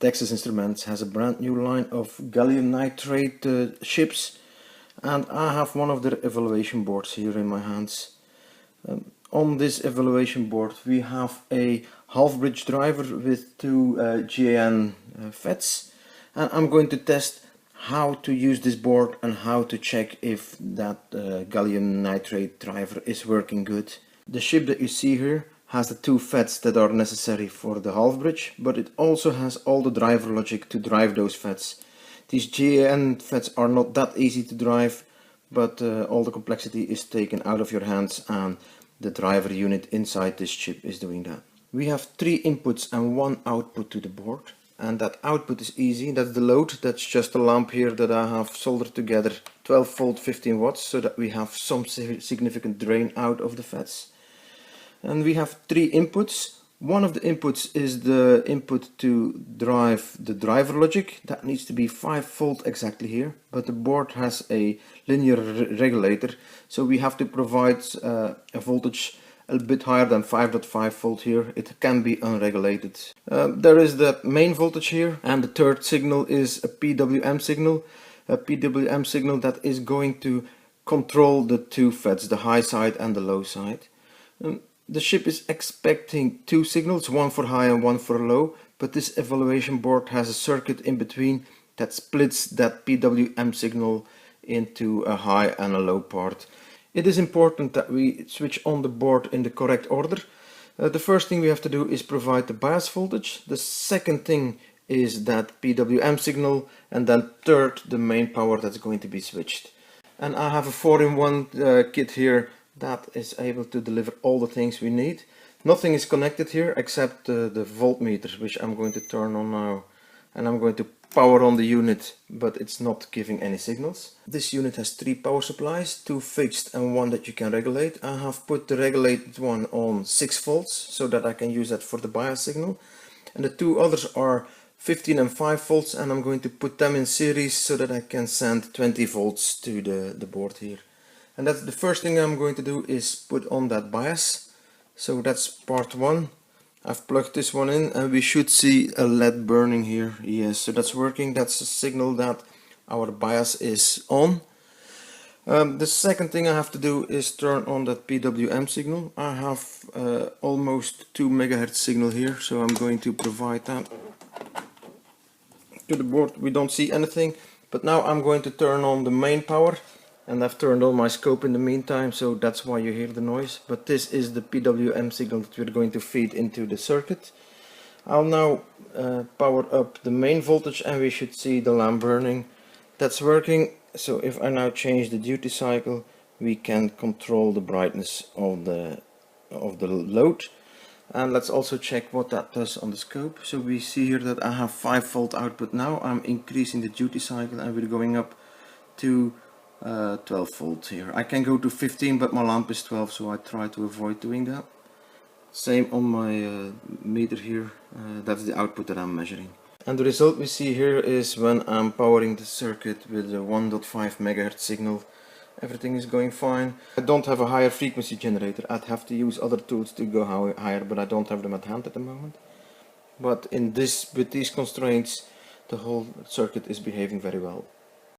Texas Instruments has a brand new line of gallium nitride chips, and I have one of their evaluation boards here in my hands. On this evaluation board we have a half bridge driver with two GaN FETs, and I'm going to test how to use this board and how to check if that gallium nitride driver is working good. The chip that you see here has the two FETs that are necessary for the half bridge, but it also has all the driver logic to drive those FETs. These GaN FETs are not that easy to drive, but all the complexity is taken out of your hands, and the driver unit inside this chip is doing that. We have 3 inputs and 1 output to the board, and that output is easy. That's the load. That's just a lamp here that I have soldered together, 12 volt 15 watts, so that we have some significant drain out of the FETs. And we have 3 inputs. One of the inputs is the input to drive the driver logic. That needs to be 5 volt exactly here, but the board has a linear regulator, so we have to provide a voltage a bit higher than 5.5 volt here. It can be unregulated. There is the main voltage here, and the third signal is a PWM signal. A PWM signal that is going to control the two FETs, the high side and the low side. The chip is expecting 2 signals, one for high and one for low, but this evaluation board has a circuit in between that splits that PWM signal into a high and a low part. It is important that we switch on the board in the correct order. The first thing we have to do is provide the bias voltage. The second thing is that PWM signal, and then third the main power that's going to be switched. And I have a 4-in-1 kit here that is able to deliver all the things we need. Nothing is connected here except the voltmeter, which I'm going to turn on now, and I'm going to power on the unit, but it's not giving any signals. This unit has 3 power supplies, 2 fixed and 1 that you can regulate. I have put the regulated one on 6 volts so that I can use that for the bias signal, and the 2 others are 15 and 5 volts, and I'm going to put them in series so that I can send 20 volts to the board here. And that's the first thing I'm going to do, is put on that bias. So that's part 1. I've plugged this one in and we should see a LED burning here. Yes, so that's working. That's a signal that our bias is on. The second thing I have to do is turn on that PWM signal. I have almost 2 megahertz signal here, so I'm going to provide that to the board. We don't see anything, but now I'm going to turn on the main power. And I've turned on my scope in the meantime, so that's why you hear the noise. But this is the PWM signal that we're going to feed into the circuit. I'll now power up the main voltage and we should see the lamp burning. That's working. So if I now change the duty cycle, we can control the brightness of the load. And let's also check what that does on the scope. So we see here that I have 5 volt output now. I'm increasing the duty cycle and we're going up to 12 volts here. I can go to 15, but my lamp is 12, so I try to avoid doing that. Same on my meter here. That's the output that I'm measuring. And the result we see here is when I'm powering the circuit with a 1.5 megahertz signal, everything is going fine. I don't have a higher frequency generator. I'd have to use other tools to go higher, but I don't have them at hand at the moment. But with these constraints, the whole circuit is behaving very well.